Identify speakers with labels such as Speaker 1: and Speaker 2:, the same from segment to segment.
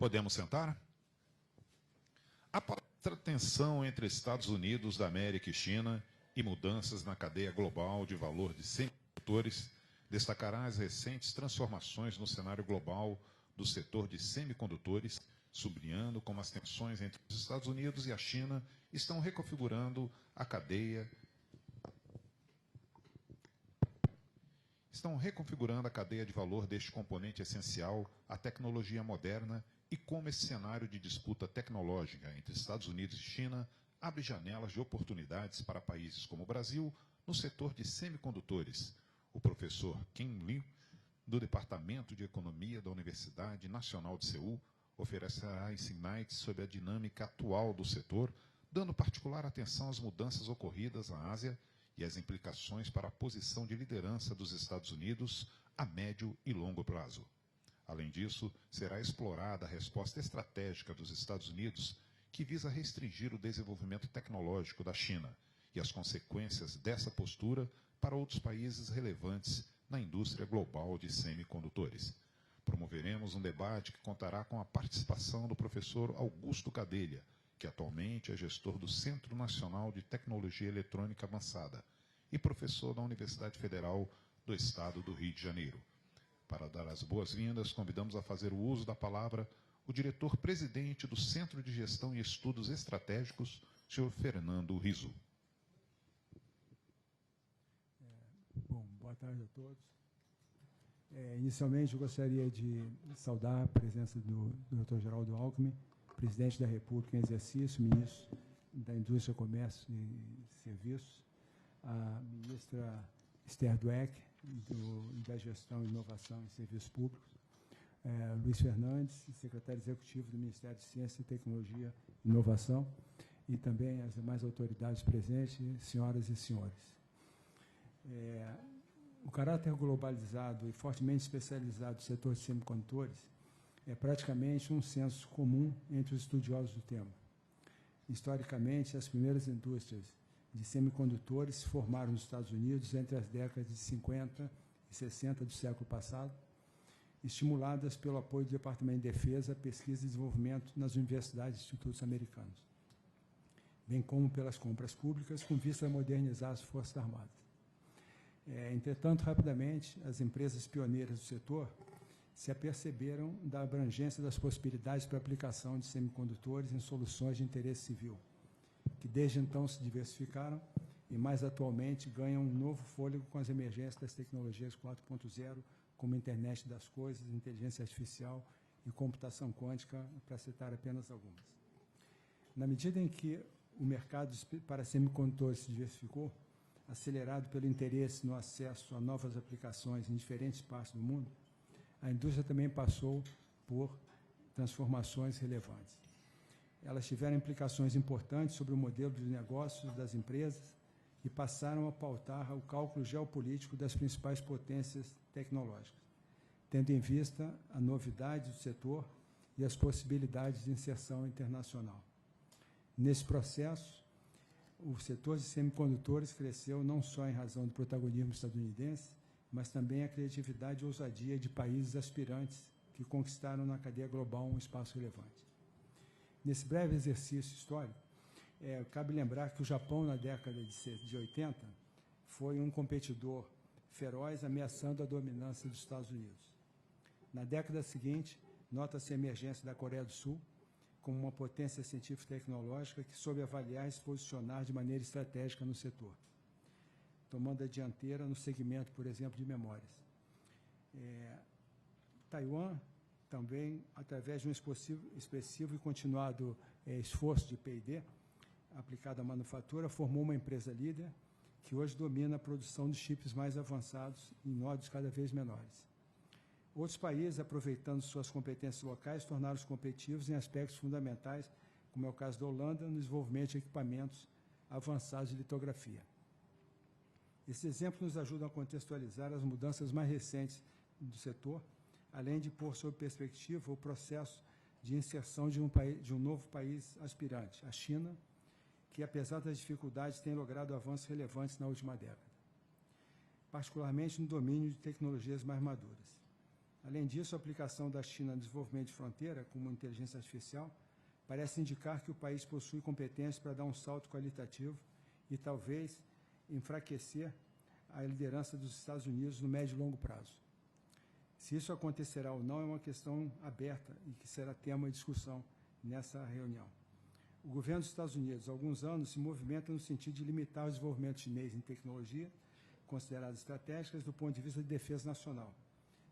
Speaker 1: Podemos sentar? Após a tensão entre Estados Unidos da América e China e mudanças na cadeia global de valor de semicondutores, destacará as recentes transformações no cenário global do setor de semicondutores, sublinhando como as tensões entre os Estados Unidos e a China estão reconfigurando a cadeia de valor deste componente essencial à tecnologia moderna e como esse cenário de disputa tecnológica entre Estados Unidos e China abre janelas de oportunidades para países como o Brasil no setor de semicondutores. O professor Kim Liu, do Departamento de Economia da Universidade Nacional de Seul, oferecerá insights sobre a dinâmica atual do setor, dando particular atenção às mudanças ocorridas na Ásia e as implicações para a posição de liderança dos Estados Unidos a médio e longo prazo. Além disso, será explorada a resposta estratégica dos Estados Unidos que visa restringir o desenvolvimento tecnológico da China e as consequências dessa postura para outros países relevantes na indústria global de semicondutores. Promoveremos um debate que contará com a participação do professor Augusto Cadelha, que atualmente é gestor do Centro Nacional de Tecnologia Eletrônica Avançada e professor da Universidade Federal do Estado do Rio de Janeiro. Para dar as boas-vindas, convidamos a fazer o uso da palavra o diretor-presidente do Centro de Gestão e Estudos Estratégicos, senhor Fernando Rizzo.
Speaker 2: Bom, boa tarde a todos. Inicialmente, eu gostaria de saudar a presença do Dr. Geraldo Alckmin, presidente da República em exercício, ministro da Indústria, Comércio e Serviços, a ministra Esther Dweck, da Gestão, Inovação e Serviços Públicos, Luiz Fernandes, secretário executivo do Ministério de Ciência, Tecnologia e Inovação, e também as demais autoridades presentes, senhoras e senhores. O caráter globalizado e fortemente especializado do setor de semicondutores é praticamente um senso comum entre os estudiosos do tema. Historicamente, as primeiras indústrias de semicondutores se formaram nos Estados Unidos entre as décadas de 50 e 60 do século passado, estimuladas pelo apoio do Departamento de Defesa, Pesquisa e Desenvolvimento nas universidades e institutos americanos, bem como pelas compras públicas com vista a modernizar as Forças Armadas. Entretanto, rapidamente, as empresas pioneiras do setor se aperceberam da abrangência das possibilidades para aplicação de semicondutores em soluções de interesse civil, que desde então se diversificaram e, mais atualmente, ganham um novo fôlego com as emergências das tecnologias 4.0, como a internet das coisas, inteligência artificial e computação quântica, para citar apenas algumas. Na medida em que o mercado para semicondutores se diversificou, acelerado pelo interesse no acesso a novas aplicações em diferentes partes do mundo, a indústria também passou por transformações relevantes. Elas tiveram implicações importantes sobre o modelo de negócios das empresas e passaram a pautar o cálculo geopolítico das principais potências tecnológicas, tendo em vista a novidade do setor e as possibilidades de inserção internacional. Nesse processo, o setor de semicondutores cresceu não só em razão do protagonismo estadunidense, mas também a criatividade e ousadia de países aspirantes que conquistaram na cadeia global um espaço relevante. Nesse breve exercício histórico, cabe lembrar que o Japão, na década de 80, foi um competidor feroz, ameaçando a dominância dos Estados Unidos. Na década seguinte, nota-se a emergência da Coreia do Sul como uma potência científica e tecnológica que soube avaliar e se posicionar de maneira estratégica no setor, tomando a dianteira no segmento, por exemplo, de memórias. Taiwan, também, através de um expressivo e continuado esforço de P&D aplicado à manufatura, formou uma empresa líder que hoje domina a produção de chips mais avançados em nodos cada vez menores. Outros países, aproveitando suas competências locais, tornaram-se competitivos em aspectos fundamentais, como é o caso da Holanda, no desenvolvimento de equipamentos avançados de litografia. Esses exemplos nos ajudam a contextualizar as mudanças mais recentes do setor, além de pôr sob perspectiva o processo de inserção de um novo país aspirante, a China, que, apesar das dificuldades, tem logrado avanços relevantes na última década, particularmente no domínio de tecnologias mais maduras. Além disso, a aplicação da China no desenvolvimento de fronteira, como inteligência artificial, parece indicar que o país possui competências para dar um salto qualitativo e talvez enfraquecer a liderança dos Estados Unidos no médio e longo prazo. Se isso acontecerá ou não é uma questão aberta e que será tema de discussão nessa reunião. O governo dos Estados Unidos, há alguns anos, se movimenta no sentido de limitar o desenvolvimento chinês em tecnologia, consideradas estratégicas do ponto de vista de defesa nacional,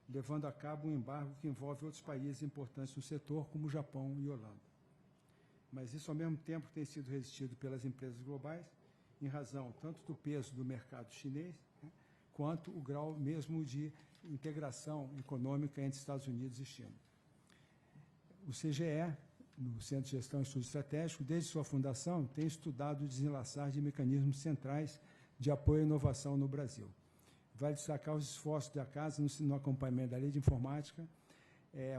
Speaker 2: levando a cabo um embargo que envolve outros países importantes no setor, como o Japão e Holanda. Mas isso, ao mesmo tempo, tem sido resistido pelas empresas globais, em razão tanto do peso do mercado chinês, né, quanto o grau mesmo de integração econômica entre Estados Unidos e China. O CGE, no Centro de Gestão e Estudo Estratégico, desde sua fundação, tem estudado o desenlaçar de mecanismos centrais de apoio à inovação no Brasil. Vale destacar os esforços da Casa no acompanhamento da Lei de Informática,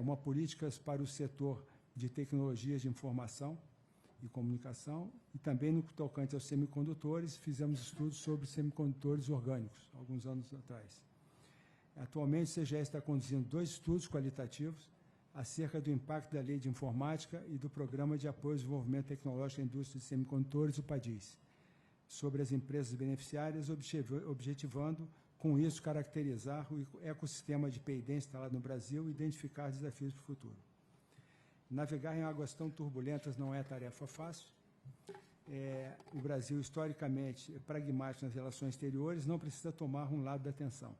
Speaker 2: uma política para o setor de tecnologias de informação e comunicação, e também no que tocante aos semicondutores, fizemos estudos sobre semicondutores orgânicos, alguns anos atrás. Atualmente, o CGE está conduzindo 2 estudos qualitativos acerca do impacto da Lei de Informática e do Programa de Apoio ao Desenvolvimento Tecnológico da Indústria de Semicondutores, o PADIS, sobre as empresas beneficiárias, objetivando, com isso, caracterizar o ecossistema de P&D instalado no Brasil e identificar desafios para o futuro. Navegar em águas tão turbulentas não é tarefa fácil. O Brasil, historicamente, é pragmático nas relações exteriores, não precisa tomar um lado da atenção.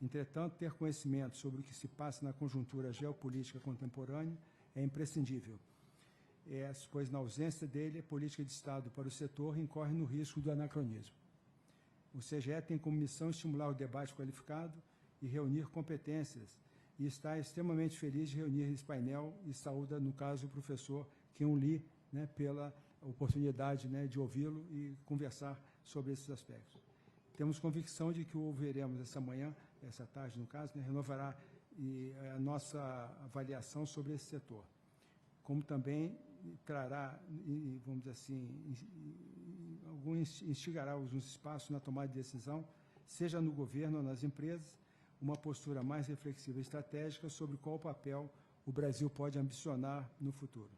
Speaker 2: Entretanto, ter conhecimento sobre o que se passa na conjuntura geopolítica contemporânea é imprescindível, pois, na ausência dele, a política de Estado para o setor incorre no risco do anacronismo. O CGE tem como missão estimular o debate qualificado e reunir competências, e está extremamente feliz de reunir esse painel e saúda, no caso, o professor Kyung Lee, né, pela oportunidade, né, de ouvi-lo e conversar sobre esses aspectos. Temos convicção de que o ouviremos essa tarde, no caso, né, renovará a nossa avaliação sobre esse setor, como também trará, vamos dizer assim, instigará os espaços na tomada de decisão, seja no governo ou nas empresas, uma postura mais reflexiva e estratégica sobre qual papel o Brasil pode ambicionar no futuro.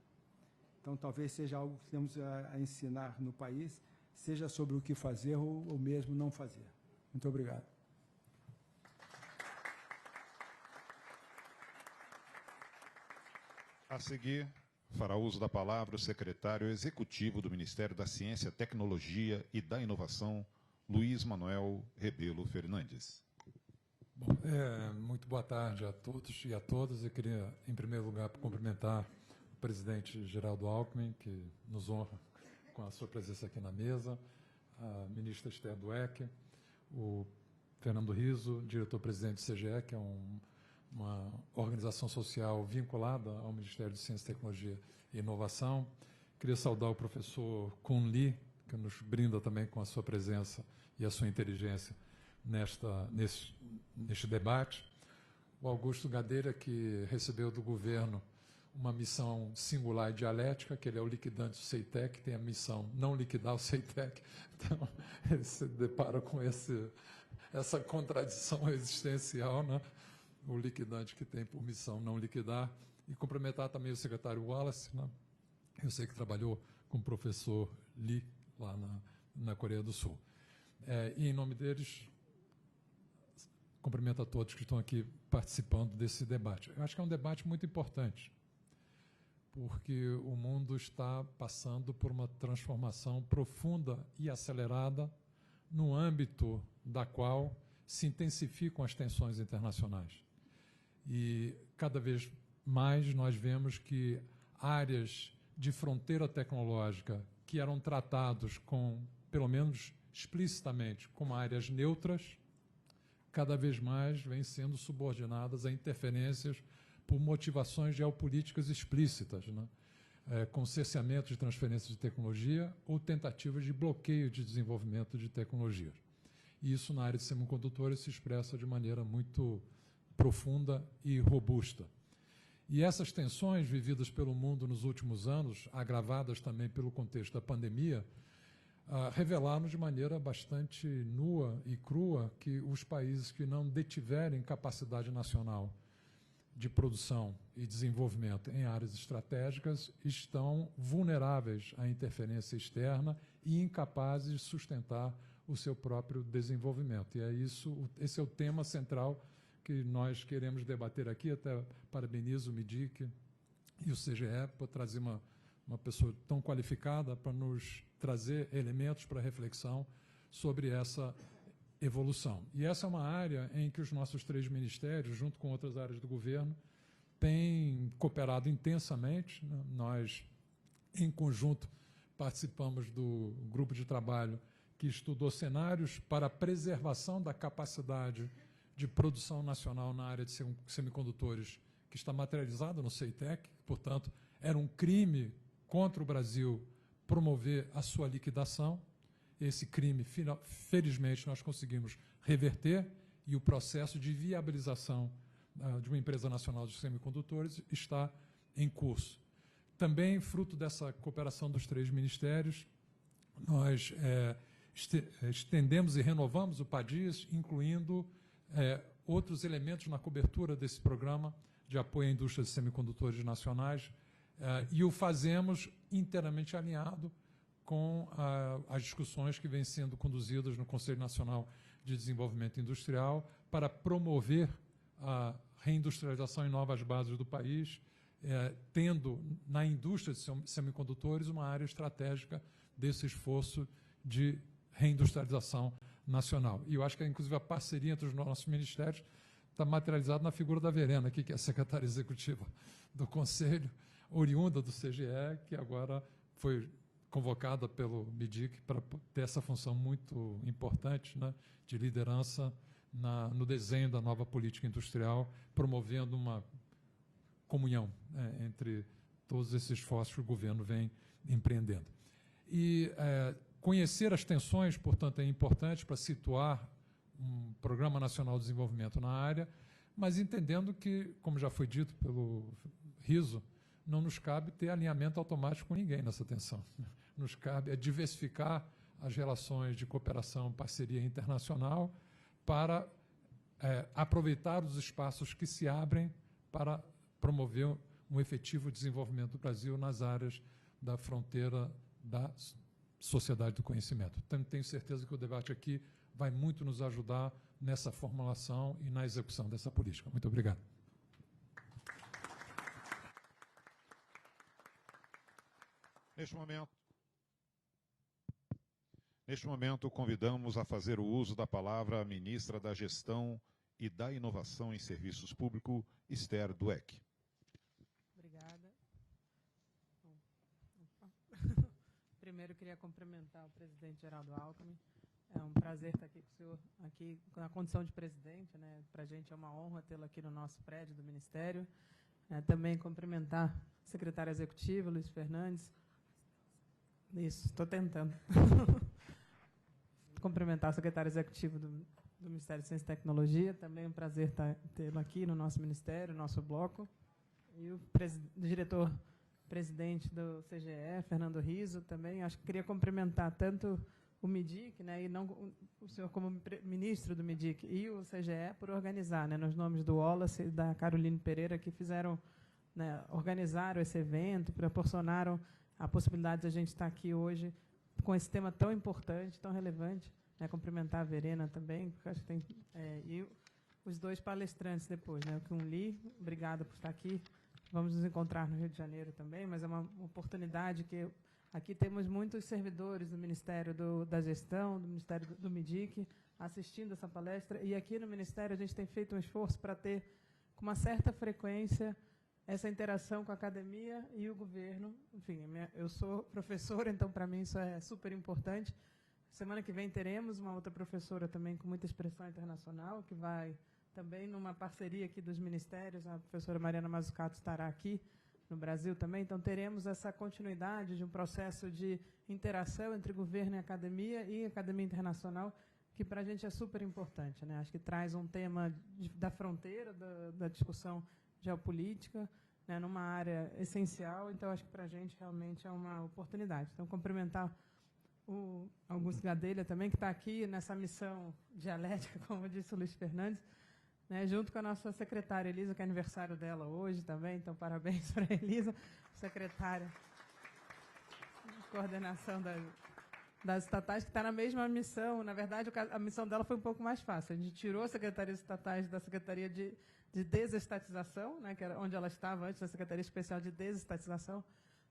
Speaker 2: Então, talvez seja algo que temos a ensinar no país, seja sobre o que fazer ou mesmo não fazer. Muito obrigado.
Speaker 1: A seguir, fará uso da palavra o secretário executivo do Ministério da Ciência, Tecnologia e da Inovação, Luiz Manuel Rebelo Fernandes.
Speaker 3: Bom, muito boa tarde a todos e a todas. Eu queria, em primeiro lugar, cumprimentar o presidente Geraldo Alckmin, que nos honra com a sua presença aqui na mesa, a ministra Esther Dweck, o Fernando Rizzo, diretor-presidente do CGE, que é uma organização social vinculada ao Ministério de Ciência, Tecnologia e Inovação. Queria saudar o professor Kyung Lee, que nos brinda também com a sua presença e a sua inteligência neste debate. O Augusto Gadeira, que recebeu do governo uma missão singular e dialética, que ele é o liquidante do CEITEC, tem a missão não liquidar o CEITEC. Então, ele se depara com essa contradição existencial, né? O liquidante que tem por missão não liquidar. E cumprimentar também o secretário Wallace, né? Eu sei que trabalhou com o professor Lee lá na Coreia do Sul. E, em nome deles, cumprimento a todos que estão aqui participando desse debate. Eu acho que é um debate muito importante, porque o mundo está passando por uma transformação profunda e acelerada no âmbito da qual se intensificam as tensões internacionais. E, cada vez mais, nós vemos que áreas de fronteira tecnológica que eram tratados pelo menos explicitamente, como áreas neutras, cada vez mais vêm sendo subordinadas a interferências por motivações geopolíticas explícitas, né? Com cerceamento de transferência de tecnologia ou tentativas de bloqueio de desenvolvimento de tecnologias. E isso, na área de semicondutores, se expressa de maneira muito profunda e robusta. E essas tensões vividas pelo mundo nos últimos anos, agravadas também pelo contexto da pandemia, revelaram de maneira bastante nua e crua que os países que não detiverem capacidade nacional de produção e desenvolvimento em áreas estratégicas estão vulneráveis à interferência externa e incapazes de sustentar o seu próprio desenvolvimento. E é esse é o tema central que nós queremos debater aqui. Até parabenizo o MIDIC e o CGE por trazer uma pessoa tão qualificada para nos trazer elementos para reflexão sobre essa evolução. E essa é uma área em que os nossos 3 ministérios, junto com outras áreas do governo, têm cooperado intensamente. Nós, em conjunto, participamos do grupo de trabalho que estudou cenários para a preservação da capacidade de produção nacional na área de semicondutores, que está materializada no CEITEC. Portanto, era um crime contra o Brasil promover a sua liquidação. Esse crime, felizmente, nós conseguimos reverter, e o processo de viabilização de uma empresa nacional de semicondutores está em curso. Também, fruto dessa cooperação dos 3 ministérios, nós estendemos e renovamos o PADIS, incluindo outros elementos na cobertura desse programa de apoio à indústria de semicondutores nacionais, e o fazemos inteiramente alinhado com as discussões que vêm sendo conduzidas no Conselho Nacional de Desenvolvimento Industrial para promover a reindustrialização em novas bases do país, tendo na indústria de semicondutores uma área estratégica desse esforço de reindustrialização nacional. E eu acho que, inclusive, a parceria entre os nossos ministérios está materializada na figura da Verena, aqui, que é a secretária executiva do Conselho, oriunda do CGE, que agora foi convocada pelo MIDIC para ter essa função muito importante, né, de liderança no desenho da nova política industrial, promovendo uma comunhão entre todos esses esforços que o governo vem empreendendo. E conhecer as tensões, portanto, é importante para situar um Programa Nacional de Desenvolvimento na área, mas entendendo que, como já foi dito pelo Riso, não nos cabe ter alinhamento automático com ninguém nessa tensão. Nos cabe diversificar as relações de cooperação, parceria internacional, para aproveitar os espaços que se abrem para promover um efetivo desenvolvimento do Brasil nas áreas da fronteira da sociedade do conhecimento. Então, tenho certeza que o debate aqui vai muito nos ajudar nessa formulação e na execução dessa política. Muito obrigado.
Speaker 1: Neste momento, convidamos a fazer o uso da palavra a ministra da Gestão e da Inovação em Serviços Públicos, Esther Dweck.
Speaker 4: Obrigada. Primeiro, queria cumprimentar o presidente Geraldo Alckmin. É um prazer estar aqui com o senhor, aqui na condição de presidente, né? Para a gente é uma honra tê-lo aqui no nosso prédio do Ministério. Também cumprimentar o secretário executivo, Luiz Fernandes. Isso, estou tentando. Cumprimentar o secretário executivo do Ministério de Ciência e Tecnologia. Também é um prazer tê-lo aqui no nosso ministério, no nosso bloco. E o diretor-presidente do CGE, Fernando Riso, também. Acho que queria cumprimentar tanto o MIDIC, né, e não o senhor como ministro do MIDIC, e o CGE por organizar, né, nos nomes do Wallace e da Caroline Pereira, que fizeram, né, organizaram esse evento, proporcionaram a possibilidade de a gente estar aqui hoje com esse tema tão importante, tão relevante, né, cumprimentar a Verena também, porque acho que tem, e os 2 palestrantes depois, né, o Kun Lee, obrigada por estar aqui, vamos nos encontrar no Rio de Janeiro também, mas é uma oportunidade que aqui temos muitos servidores do Ministério da Gestão, do Ministério do MIDIC, assistindo essa palestra, e aqui no Ministério a gente tem feito um esforço para ter, com uma certa frequência, essa interação com a academia e o governo. Enfim, eu sou professora, então, para mim, isso é super importante. Semana que vem teremos uma outra professora também com muita expressão internacional, que vai também numa parceria aqui dos ministérios, a professora Mariana Mazzucato estará aqui no Brasil também, então teremos essa continuidade de um processo de interação entre governo e academia internacional, que para a gente é super importante, né? Acho que traz um tema da fronteira da discussão geopolítica, né, numa área essencial, então acho que para a gente realmente é uma oportunidade. Então, cumprimentar o Augusto Gadelha também, que está aqui nessa missão dialética, como disse o Luiz Fernandes, né, junto com a nossa secretária Elisa, que é aniversário dela hoje também, então parabéns para a Elisa, secretária de coordenação das estatais, que está na mesma missão. Na verdade, a missão dela foi um pouco mais fácil. A gente tirou a Secretaria de Estatais da Secretaria de Desestatização, né, que era onde ela estava antes, da Secretaria Especial de Desestatização,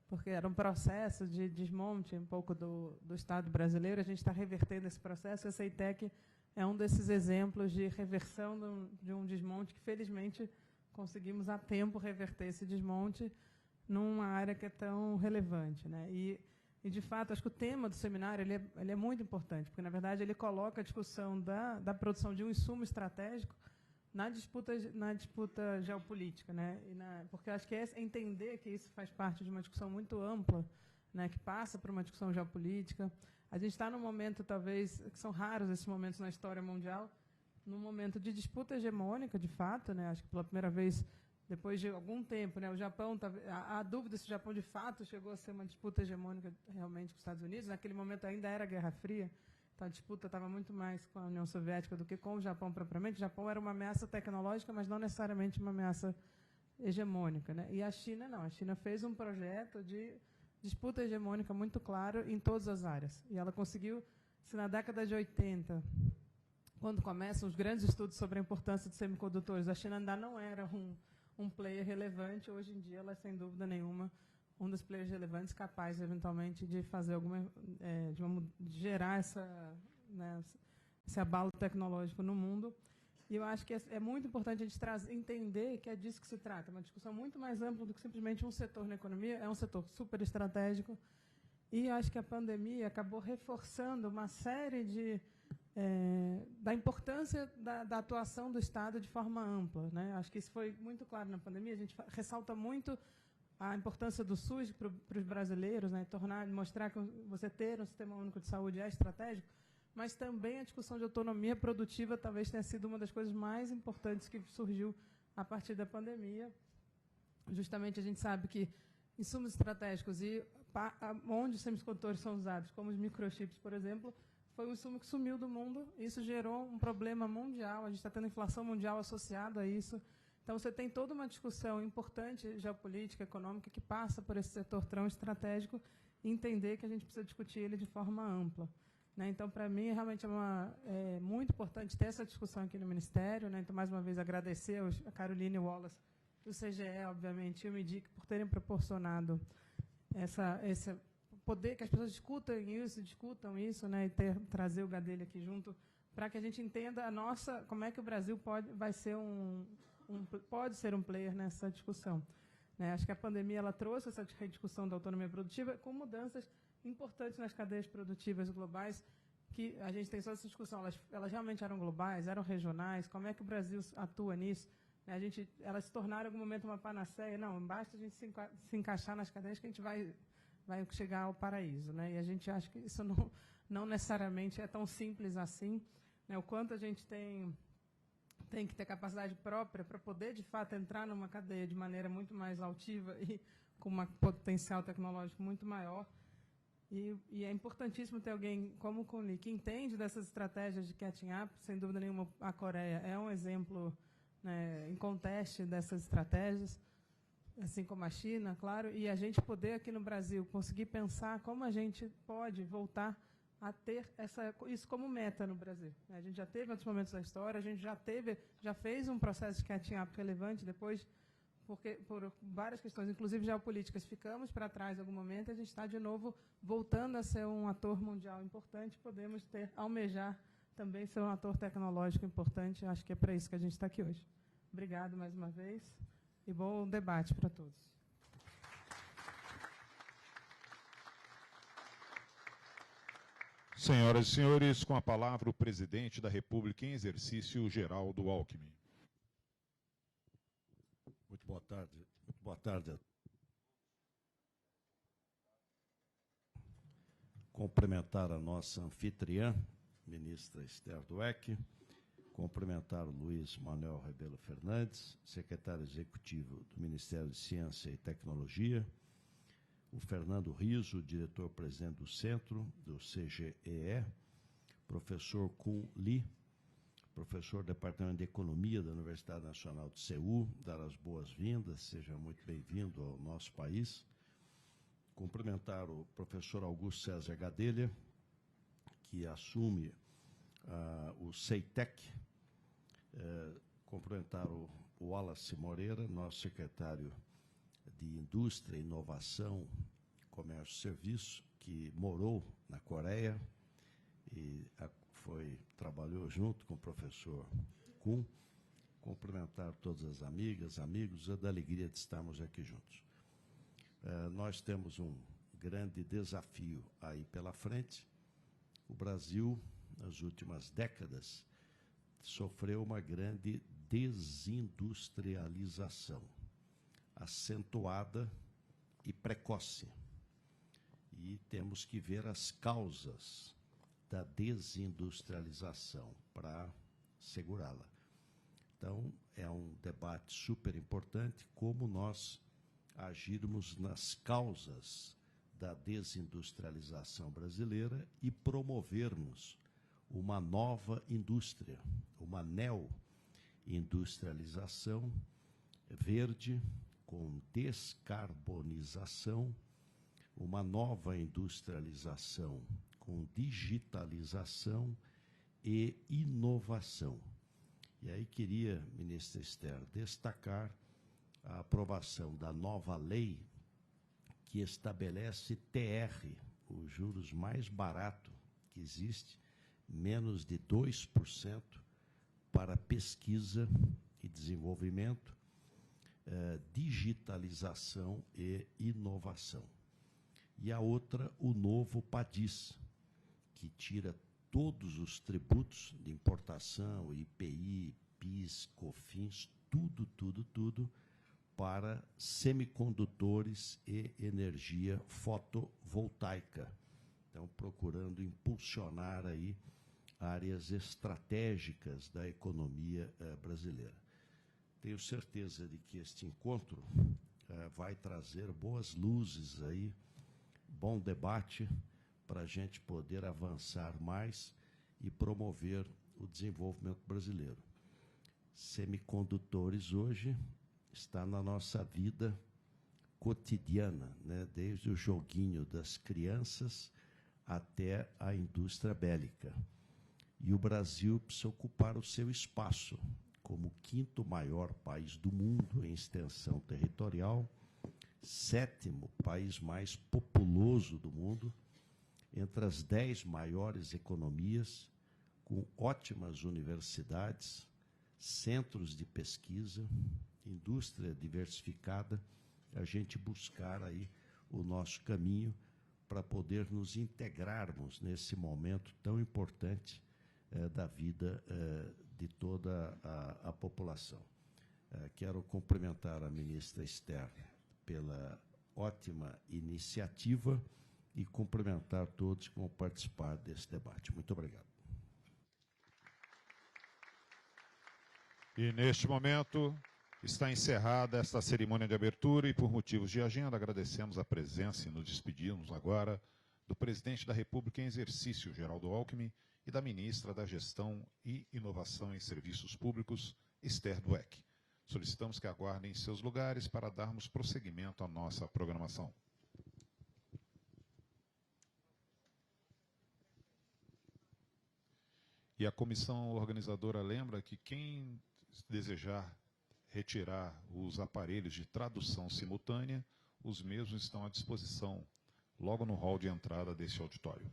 Speaker 4: porque era um processo de desmonte um pouco do Estado brasileiro. A gente está revertendo esse processo, e a CEITEC é um desses exemplos de reversão de um desmonte que, felizmente, conseguimos a tempo reverter esse desmonte numa área que é tão relevante, né? E, de fato, acho que o tema do seminário ele é muito importante, porque, na verdade, ele coloca a discussão da produção de um insumo estratégico na disputa geopolítica, né? Porque acho que é entender que isso faz parte de uma discussão muito ampla, né, que passa por uma discussão geopolítica. A gente está num momento, talvez, que são raros esses momentos na história mundial, num momento de disputa hegemônica, de fato, né? Acho que pela primeira vez, depois de algum tempo, né, o Japão, há dúvida se o Japão, de fato, chegou a ser uma disputa hegemônica realmente com os Estados Unidos. Naquele momento ainda era Guerra Fria, então a disputa estava muito mais com a União Soviética do que com o Japão propriamente. O Japão era uma ameaça tecnológica, mas não necessariamente uma ameaça hegemônica, né? E a China não. A China fez um projeto de disputa hegemônica muito claro em todas as áreas. E ela conseguiu, se na década de 80, quando começam os grandes estudos sobre a importância dos semicondutores, a China ainda não era um player relevante. Hoje em dia, ela é, sem dúvida nenhuma, um dos players relevantes capaz, eventualmente, de fazer de gerar esse abalo tecnológico no mundo. E eu acho que é muito importante a gente entender que é disso que se trata. Uma discussão muito mais ampla do que simplesmente um setor na economia. É um setor super estratégico. E eu acho que a pandemia acabou reforçando uma série da importância da atuação do Estado de forma ampla, né? Acho que isso foi muito claro na pandemia. A gente ressalta muito a importância do SUS para os brasileiros, né? Mostrar que você ter um sistema único de saúde é estratégico, mas também a discussão de autonomia produtiva talvez tenha sido uma das coisas mais importantes que surgiu a partir da pandemia. Justamente a gente sabe que insumos estratégicos e onde os semicondutores são usados, como os microchips, por exemplo, foi um insumo que sumiu do mundo. Isso gerou um problema mundial. A gente está tendo inflação mundial associada a isso. Então, você tem toda uma discussão importante, geopolítica, econômica, que passa por esse setor tão estratégico, e entender que a gente precisa discutir ele de forma ampla, né? Então, para mim, realmente é muito importante ter essa discussão aqui no Ministério, né? Então, mais uma vez, agradecer a Caroline Wallace, do CGE, obviamente, e o MIDIC, por terem proporcionado esse poder que as pessoas discutam isso, né? E trazer o Gadelha aqui junto, para que a gente entenda como é que o Brasil pode ser um player nessa discussão, né? Acho que a pandemia ela trouxe essa discussão da autonomia produtiva com mudanças importantes nas cadeias produtivas globais, que a gente tem só essa discussão. Elas realmente eram globais, eram regionais? Como é que o Brasil atua nisso? Elas se tornaram, em algum momento, uma panaceia? Não, basta a gente se encaixar nas cadeias que a gente vai chegar ao paraíso, né? E a gente acha que isso não necessariamente é tão simples assim, né? O quanto a gente tem que ter capacidade própria para poder, de fato, entrar numa cadeia de maneira muito mais altiva e com um potencial tecnológico muito maior. E é importantíssimo ter alguém como o Kun Li, que entende dessas estratégias de catching up. Sem dúvida nenhuma, a Coreia é um exemplo, né, em conteste dessas estratégias, assim como a China, claro. E a gente poder, aqui no Brasil, conseguir pensar como a gente pode voltar a ter isso como meta no Brasil. A gente já teve outros momentos da história, a gente já fez um processo de catching up relevante, depois, porque por várias questões, inclusive geopolíticas, ficamos para trás em algum momento, a gente está de novo voltando a ser um ator mundial importante, podemos almejar também ser um ator tecnológico importante. Acho que é para isso que a gente está aqui hoje. Obrigado mais uma vez e bom debate para todos.
Speaker 1: Senhoras e senhores, com a palavra o presidente da República em exercício, Geraldo Alckmin.
Speaker 5: Muito boa tarde. Muito boa tarde. Cumprimentar a nossa anfitriã, ministra Esther Dweck, cumprimentar o Luiz Manuel Rebelo Fernandes, secretário executivo do Ministério de Ciência e Tecnologia, o Fernando Riso, diretor-presidente do Centro, do CGEE, professor Kun Li, professor do Departamento de Economia da Universidade Nacional de Seul, dar as boas-vindas, seja muito bem-vindo ao nosso país. Cumprimentar o professor Augusto César Gadelha, que assume o CEITEC, cumprimentar o Wallace Moreira, nosso secretário de Indústria, Inovação, Comércio e Serviço, que morou na Coreia e trabalhou junto com o professor Kuhn. Cumprimentar todas as amigas, amigos, é da alegria de estarmos aqui juntos. Nós temos um grande desafio aí pela frente. O Brasil, nas últimas décadas, sofreu uma grande desindustrialização, acentuada e precoce. E temos que ver as causas da desindustrialização para segurá-la. Então, é um debate super importante como nós agirmos nas causas da desindustrialização brasileira e promovermos uma nova indústria, uma neo-industrialização verde, com descarbonização, uma nova industrialização com digitalização e inovação. E aí queria, ministra Esther, destacar a aprovação da nova lei que estabelece TR, os juros mais barato que existe, menos de 2% para pesquisa e desenvolvimento, digitalização e inovação. E a outra, o novo PADIS, que tira todos os tributos de importação, IPI, PIS, COFINS, tudo, para semicondutores e energia fotovoltaica. Então, procurando impulsionar aí áreas estratégicas da economia brasileira. Tenho certeza de que este encontro vai trazer boas luzes aí, bom debate, para a gente poder avançar mais e promover o desenvolvimento brasileiro. Semicondutores hoje está na nossa vida cotidiana, né? Desde o joguinho das crianças até a indústria bélica. E o Brasil precisa ocupar o seu espaço como o 5º maior país do mundo em extensão territorial, 7º país mais populoso do mundo, entre as 10 maiores economias, com ótimas universidades, centros de pesquisa, indústria diversificada, a gente buscar aí o nosso caminho para poder nos integrarmos nesse momento tão importante da vida de toda a população. Quero cumprimentar a ministra Esther pela ótima iniciativa e cumprimentar todos que vão participar desse debate. Muito obrigado.
Speaker 1: E, neste momento, está encerrada esta cerimônia de abertura e, por motivos de agenda, agradecemos a presença e nos despedimos agora do presidente da República em exercício, Geraldo Alckmin, e da ministra da Gestão e Inovação em Serviços Públicos, Esther Dweck. Solicitamos que aguardem em seus lugares para darmos prosseguimento à nossa programação. E a comissão organizadora lembra que quem desejar retirar os aparelhos de tradução simultânea, os mesmos estão à disposição logo no hall de entrada desse auditório.